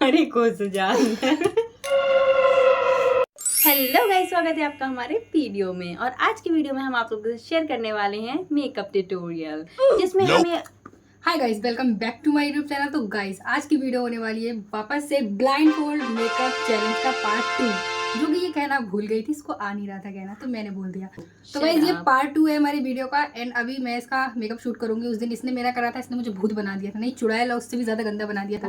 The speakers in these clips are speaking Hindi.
अरे को सुजान। हेलो गाइस, स्वागत है आपका हमारे वीडियो में। और आज की वीडियो में हम आप लोगों के साथ शेयर करने वाले हैं मेकअप ट्यूटोरियल, जिसमें हमें hi guys, welcome back to my YouTube channel. तो गाइस, आज की वीडियो होने वाली है वापस से ब्लाइंड फोल्ड मेकअप चैलेंज का पार्ट 2, जो कि ये कहना भूल गई थी, इसको आ नहीं रहा था कहना, तो मैंने बोल दिया। तो गाइस, ये पार्ट 2 है हमारी वीडियो का। एंड अभी मैं इसका मेकअप शूट करूंगी। उस दिन इसने मेरा करा था, इसने मुझे भूत बना दिया था, नहीं चुड़ैल, उससे भी ज्यादा गंदा बना दिया था।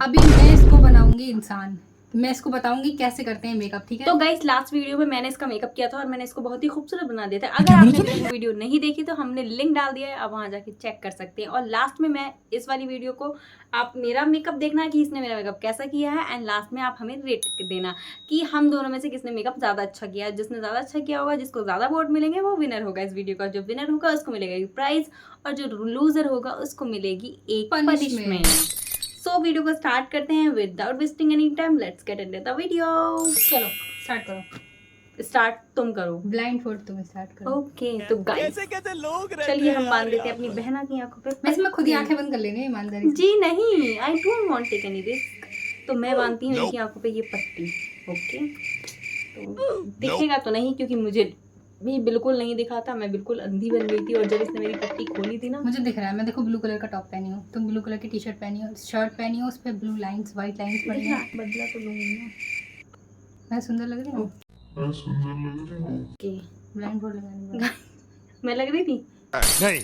अभी मैं इसको बनाऊंगी इंसान। मैं इसको बताऊंगी कैसे करते हैं मेकअप, ठीक है। तो गाइस, लास्ट वीडियो में मैंने इसका मेकअप किया था और मैंने इसको बहुत ही खूबसूरत बना दिया था। अगर आपने वो वीडियो नहीं देखी तो हमने लिंक डाल दिया है, आप वहां जाके चेक कर सकते हैं। और लास्ट में मैं इस वाली वीडियो को आप मेरा मेकअप देखना कि इसने मेरा मेकअप कैसा किया है, एंड लास्ट में आप हमें रेट देना कि हम दोनों में से किसने मेकअप ज्यादा अच्छा किया है। जिसने ज्यादा अच्छा किया होगा, जिसको ज्यादा वोट मिलेंगे, वो विनर होगा इस वीडियो का। जो विनर होगा उसको मिलेगा प्राइज, और जो लूजर होगा उसको मिलेगी एक पनिशमेंट। सो वीडियो को स्टार्ट करते हैं without wasting any time. Let's get into the video. चलो स्टार्ट करो। स्टार्ट तुम करो। ब्लाइंड फोल्ड तुम स्टार्ट करो। ओके तो गाइस, चलिए हम बांध देते हैं अपनी बहना की आंखों पे। वैसे मैं खुद ही आंखें बंद कर लेंगे ईमानदारी से। जी नहीं, I don't want take any risk. तो मैं बांधती हूँ इनकी आंखों पे ये पट्टी। ओके, तो दिखेगा तो नहीं, क्योंकि मुझे भी बिल्कुल नहीं दिखा था। मैं बिल्कुल अंधी बन गई थी, और जब इसने मेरी पट्टी खोली थी ना। मुझे दिख रहा है। मैं देखो ब्लू कलर का टॉप पहनी हूँ, तुम ब्लू कलर की टी शर्ट पहनी हो, शर्ट पहनी हो, उस पे ब्लू लाइंस, व्हाइट लाइंस पड़ी हैं। बदला तो लूंगी ना। मैं सुंदर लग रही हूँ। ओके, ब्लाइंड फोल्ड लगानी है। मैं लग रही थी नहीं,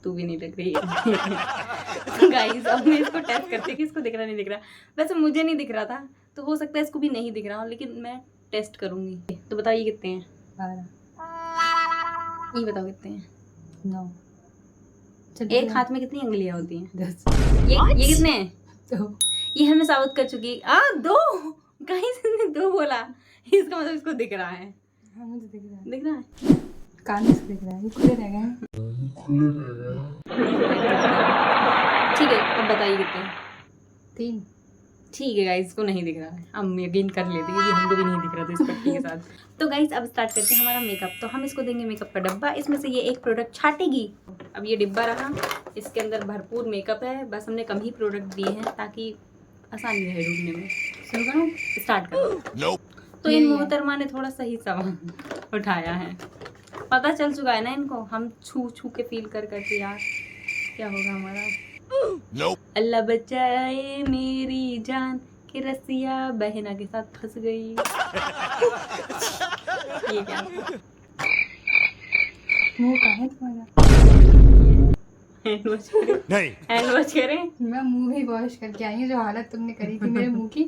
तू भी नहीं लग रही है। गाइस, अब मैं इसको टेस्ट करती कि इसको दिख रहा नहीं दिख रहा। वैसे मुझे नहीं दिख रहा था, तो हो सकता है इसको भी नहीं दिख रहा हो, लेकिन मैं टेस्ट करूंगी। तो बताओ ये कितने हैं? 12, ये बताओ कितने हैं? 9। एक हाथ में कितनी उंगलियां होती हैं? 10। ये कितने हैं? 2। ये हमें साबित कर चुकी। 2। गाइस, इसने 2 बोला, इसका मतलब इसको दिख रहा है। हाँ, मुझे दिख रहा है। दिख रहा है? कान से दिख रहा है, ये खुले रह गए हैं। ठीक है, अब बताइए कितने हैं? 3। ठीक है गाइस, इसको नहीं दिख रहा है। हम यकीन कर लेते हैं, क्योंकि हमको भी नहीं दिख रहा था इस पट्टी के साथ। तो गाइस, अब स्टार्ट करते हैं हमारा मेकअप। तो हम इसको देंगे मेकअप का डब्बा, इसमें से ये एक प्रोडक्ट छाटेगी। अब ये डिब्बा रहा, इसके अंदर भरपूर मेकअप है। बस हमने कम ही प्रोडक्ट दिए हैं ताकि आसानी रहे ढूंढने में। शुरू करूँ? स्टार्ट करो। तो इन मोहतरमा ने थोड़ा सही सामान उठाया है। पता चल चुका है ना इनको, हम छू छू के फील कर करके यार क्या होगा हमारा। अल्लाह बचाए मेरी जान कि रसिया बहना के साथ फंस गई। ये क्या? मुंह कहाँ है तुम्हारा? हैंड वॉश करें? नहीं, हैंड वॉश करें? मैं मुंह भी वॉश करके आई हूँ। जो हालत तुमने करी थी मेरे मुंह की,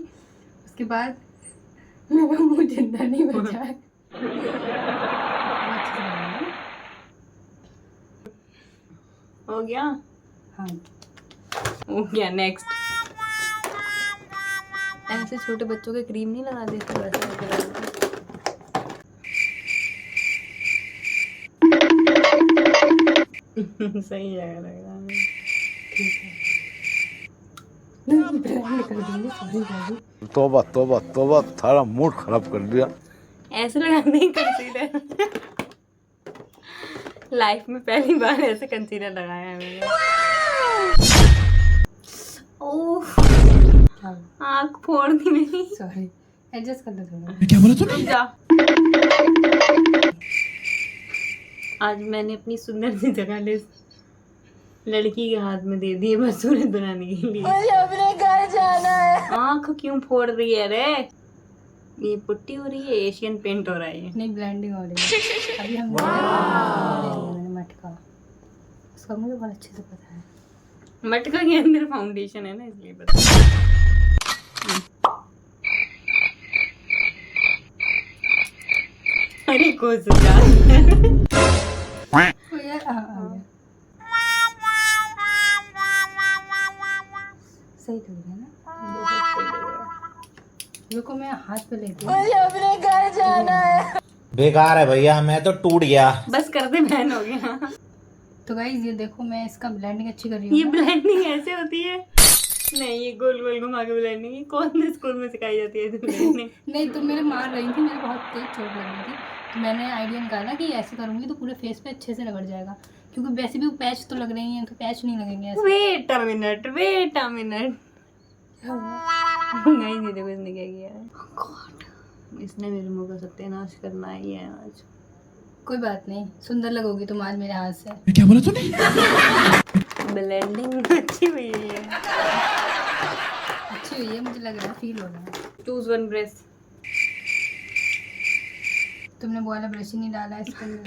उसके बाद मेरा मुंह जिंदा नहीं बचा है। हो गया? हाँ, हो गया। नेक्स्ट। ऐसे छोटे बच्चों के क्रीम नहीं लगा देते वैसे सही जगह लग रहा है। ठीक है। निकल देंगे, सॉरी बाबू। तौबा तौबा तौबा, थारा मूड खराब कर दिया। ऐसे लगाते ही कंसीलर। लाइफ में पहली बार ऐसे कंसीलर लगाया है मैंने। ओह, आँख फोड़ दी मेरी। सॉरी, एडजस्ट कर दो थोड़ा। क्या बोला तूने? रुक जा। आज मैंने अपनी सुंदर सी जगह लड़की के हाथ में दे दी बस सूरत बनाने के लिए। मुझे अपने घर जाना है। आँख क्यों फोड़ रही है रे? ये पुट्टी हो रही है, एशियन पेंट हो रहा है ये। नहीं, ब्लेंडिंग हो रही है। अभी हम मैंने मटका, उसका मुझे बहुत अच्छे से पता है। मटका के अंदर फाउंडेशन है ना, इसलिए पता। अरे को सुझा सही लग रहा है ना? रुको, मैं हाथ पे लेती हूँ। मुझे अपने घर जाना है। बेकार है भैया, मैं तो टूट गया। बस कर दे, बहन हो गया। तो गाइस, ये देखो, मैं इसका ब्लेंडिंग अच्छी कर रही हूँ। ये ब्लेंडिंग ऐसे होती है? नहीं, ये गोल गोल घुमा के ब्लेंडिंग कौन से स्कूल में सिखाई जाती है ब्लेंडिंग? नहीं, तुम मेरे मार रही थी, मेरे बहुत तेज चोट लग रही थी, तो मैंने आइडिया निकाला कि ऐसे करूँगी तो पूरे फेस पे अच्छे से रगड़ जाएगा, क्योंकि वैसे भी पैच तो लग रही हैं, तो पैच नहीं लगेंगे ऐसे। Wait a minute. नहीं देखो इसने क्या किया है। गॉड, इसने मेरे मुंह का सत्यानाश करना ही है आज। कोई बात नहीं, सुंदर लगोगी तुम आज मेरे हाथ से। क्या बोला तूने? ब्लेंडिंग अच्छी हुई है। अच्छी हुई है, मुझे लग रहा है, फील हो रहा है। Choose one brush. तुमने वो वाला ब्रश ही नहीं डाला है इसके अंदर।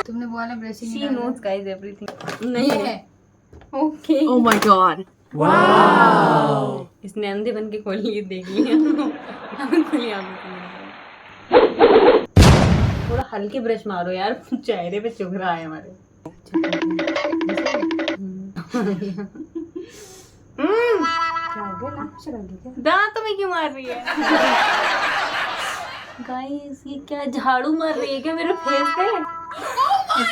तुमने वो वाला ब्रश ही नहीं शी डाला नोज है। Guys everything. ये नहीं है। है। ओके। Oh my god. इसने अंधे बन के खोल लिए, देख लिया। हमें खुली आंखों से नहीं आया। थोड़ा हल्के ब्रश मारो यार, चेहरे पे चुभ रहा है हमारे। क्या हो गया? नाक चढ़ा गया क्या? दांत में क्यों मार रही है? गाइस ये क्या झाड़ू मार रही है क्या मेरे फेस पे?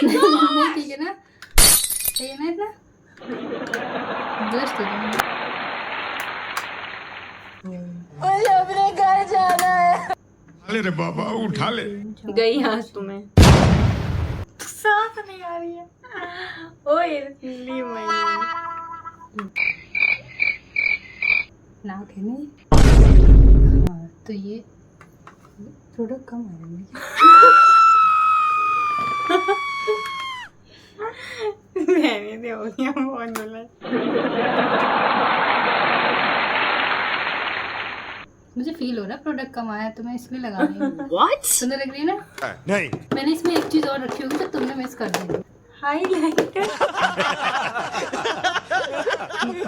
नहीं, ठीक है ना? सही है ना इतना? ब्रश तो दूंगी। अरे रे बाबा उठा ले। गई आज तुम्हें सांस नहीं आ रही है। ओए ली मैंने। नाक है नहीं? हाँ, तो ये प्रोडक्ट कम आ रहा है। मैंने तो हो गया बहुत बोला। मुझे फील हो रहा है प्रोडक्ट कम आया, तो मैं इसलिए लगा रही हूँ। What? सुंदर लग रही है ना? नहीं। मैंने इसमें एक चीज और रखी होगी तो तुमने मिस कर दी। हाईलाइटर।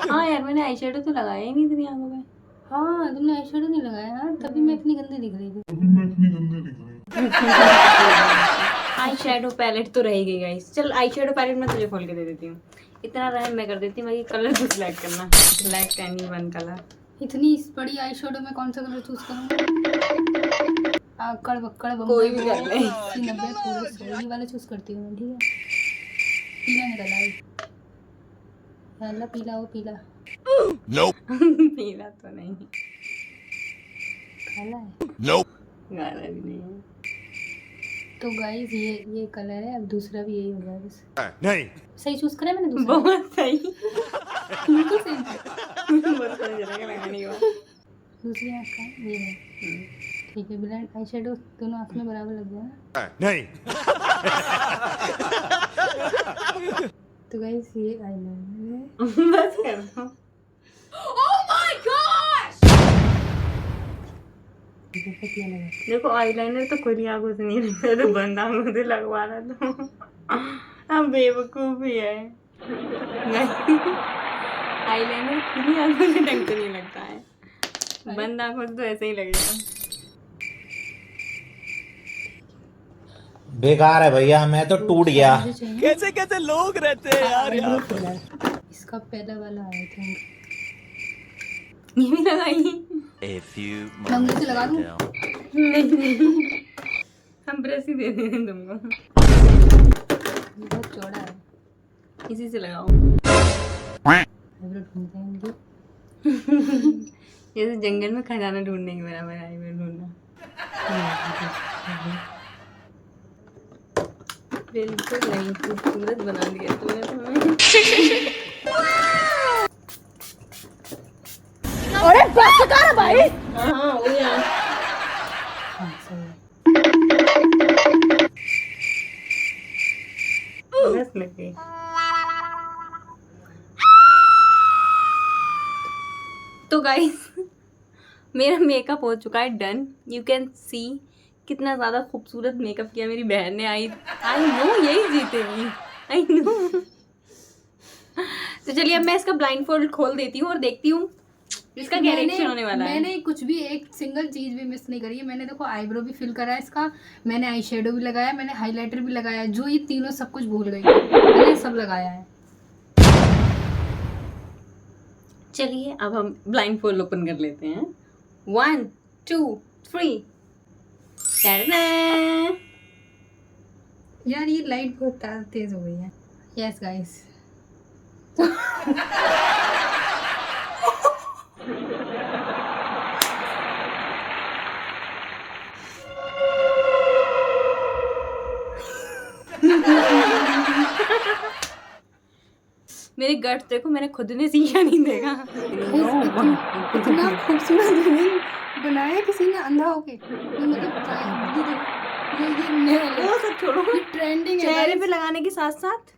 हाँ यार, मैंने आई शेडो तो लगाया ही नहीं तेरी आंखों में। हाँ, तुमने आई शेडो नहीं लगाया यार, तभी मैं इतनी गंदी दिख रही थी। आई शेडो पैलेट तो रहेगी गाइस। चल आई शेडो पैलेट मैं तुझे खोल के दे देती हूँ। इतना रहम मैं कर देती हूँ, बाकी कलर तू सिलेक्ट करना। Select any one colour. इतनी बड़ी आई शेडो में कौन सा कलर चूज करूँगा? आकड़ बक्कड़ बम्बई कोई भी कर ले। 90 पूरे 100 वाला चूज करती हूँ मैं, ठीक है? पीला निकल आई। पहला पीला हो, पीला पीला तो नहीं, काला है। गाना भी नहीं है। तो गाइस ये कलर है, अब दूसरा भी यही होगा बस। नहीं। सही चूज करा मैंने दूसरा? बहुत सही। बिल्कुल सही। बहुत सही जगह लगाने का। दूसरी आँख का ये है, ठीक है? ब्लैंड आई शेडो दोनों आँख में बराबर लग गया ना? नहीं। तो गाइस ये आईलाइनर है। बस कर दो। बहुत ही अलग है। देखो आईलाइनर तो खुली आंखों से नहीं लगता, तो बंद आंखों से लगवाना तो हम बेवकूफी है। आईलाइनर खुली आंखों से ढंग से नहीं लगता है, बंद आंखों से तो ऐसे ही लगेगा। बेकार है भैया, मैं तो टूट गया। कैसे कैसे लोग रहते हैं यार यहाँ पे। इसका पहला वाला आया था। ये भी लगाई। A few मैं उंगली से लगा दूं? नहीं, हम ब्रश ही दे दें तुमको। ये बहुत चौड़ा है। इसी से लगाओ। आईब्रो ढूंढते हैं इनकी। जैसे जंगल में खजाना ढूंढने के बराबर आईब्रो ढूंढना। बिल्कुल नहीं, खूबसूरत बना दिया तूने तुम्हें। अरे बस कर भाई। हाँ हो गया। हाँ, सही है। बस लग गई। तो गाइस मेरा मेकअप हो चुका है डन। यू कैन सी कितना ज़्यादा खूबसूरत मेकअप किया मेरी बहन ने। आई नो यही जीतेगी, आई नो। तो चलिए अब मैं इसका ब्लाइंड फोल्ड खोल देती हूँ और देखती हूँ इसका क्या रिएक्शन होने वाला है। मैंने कुछ भी एक सिंगल चीज भी मिस नहीं करी है। मैंने देखो आईब्रो भी फिल करा है इसका, मैंने आई शेडो भी लगाया, मैंने हाइलाइटर भी लगाया, जो ये तीनों सब कुछ भूल गई थी, मैंने सब लगाया है। चलिए अब हम ब्लाइंड फोल्ड ओपन कर लेते हैं। 1 2 3। यार ये लाइट बहुत तेज हो गई है। यस गाइस, मेरे मेरे गट्स देखो, मैंने खुद ने शीशा नहीं देखा। इतना खूबसूरत नहीं बनाया किसी ने अंधा होके। ये मतलब ये वो सब छोड़ो, ट्रेंडिंग है चेहरे पे guys। लगाने के साथ साथ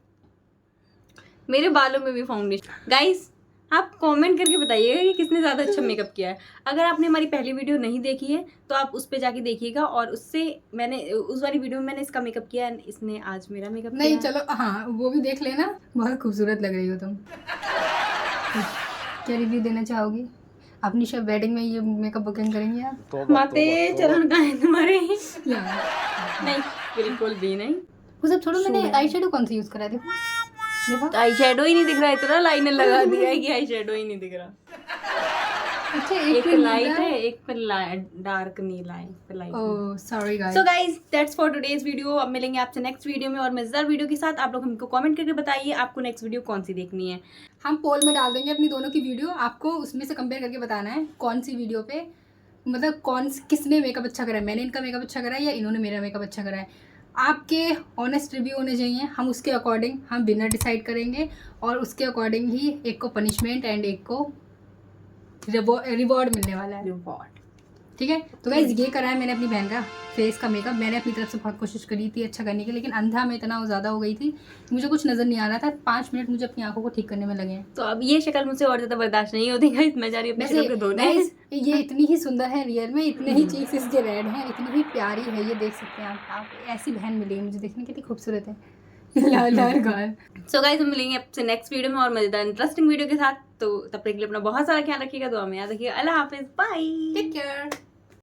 मेरे बालों में भी फाउंडेशन। गाइस आप कमेंट करके बताइएगा कि किसने ज़्यादा अच्छा मेकअप किया है। अगर आपने हमारी पहली वीडियो नहीं देखी है तो आप उस पे जाके देखिएगा, और उससे मैंने उस वाली वीडियो में मैंने इसका मेकअप किया है, इसने आज मेरा मेकअप नहीं किया है। चलो हाँ वो भी देख लेना, बहुत खूबसूरत लग रही हो तुम। क्या रिव्यू देना चाहोगी? अपनी शायद वेडिंग में ये मेकअप बुकिंग करेंगे आप? माते चरण का है तुम्हारे? यार नहीं, बिल्कुल भी नहीं। वो सब छोड़ो, मैंने आई शेडो कौन सी यूज करा? देखो देखो। आई शेडो ही नहीं दिख रहा, इतना लाइनर लगा दिया है कि आई शेडो ही नहीं दिख रहा। अच्छा एक पे पे लाइट नीला है, एक पे डार्क नीला है, एक पे light. Oh sorry guys. So guys that's for today's video. अब मिलेंगे आपसे नेक्स्ट वीडियो में और मजेदार वीडियो के साथ। आप लोग हमको कमेंट करके बताइए आपको नेक्स्ट वीडियो कौन सी देखनी है। हम पोल में डाल देंगे अपनी दोनों की वीडियो, आपको उसमें से कंपेयर करके बताना है कौन सी वीडियो पे मतलब किसने मेकअप अच्छा करा है। मैंने इनका मेकअप अच्छा करा है या इन्होंने मेरा मेकअप अच्छा करा है। आपके ऑनेस्ट रिव्यू होने चाहिए, हम उसके अकॉर्डिंग हम विनर डिसाइड करेंगे, और उसके अकॉर्डिंग ही एक को पनिशमेंट एंड एक को रिवॉर्ड मिलने वाला है। रिवॉर्ड, ठीक है। तो गाइस ये करा है मैंने अपनी बहन का फेस का मेकअप। मैंने अपनी तरफ से बहुत कोशिश करी थी अच्छा करने की, लेकिन अंधा में इतना ज़्यादा हो गई थी मुझे कुछ नज़र नहीं आ रहा था। 5 मिनट मुझे अपनी आंखों को ठीक करने में लगे हैं। तो अब ये शक्ल मुझसे और ज्यादा बर्दाश्त नहीं होती गाइस, मैं जा रही हूँ अपनी शक्ल को धोने। guys, ये इतनी ही सुंदर है रियल में, इतने ही चीक्स इसके रेड हैं, इतनी ही प्यारी है, ये देख सकते हैं आप ऐसी बहन मिली है मुझे, देखने कितनी खूबसूरत है। लाल लाल गाल। सो गाइस हम मिलेंगे आपसे नेक्स्ट वीडियो में और मजेदार इंटरेस्टिंग वीडियो के साथ। तो तब तक के लिए अपना बहुत सारा ख्याल रखिएगा, दुआ में याद रखिएगा। अल्लाह हाफिज, बाय, टेक केयर।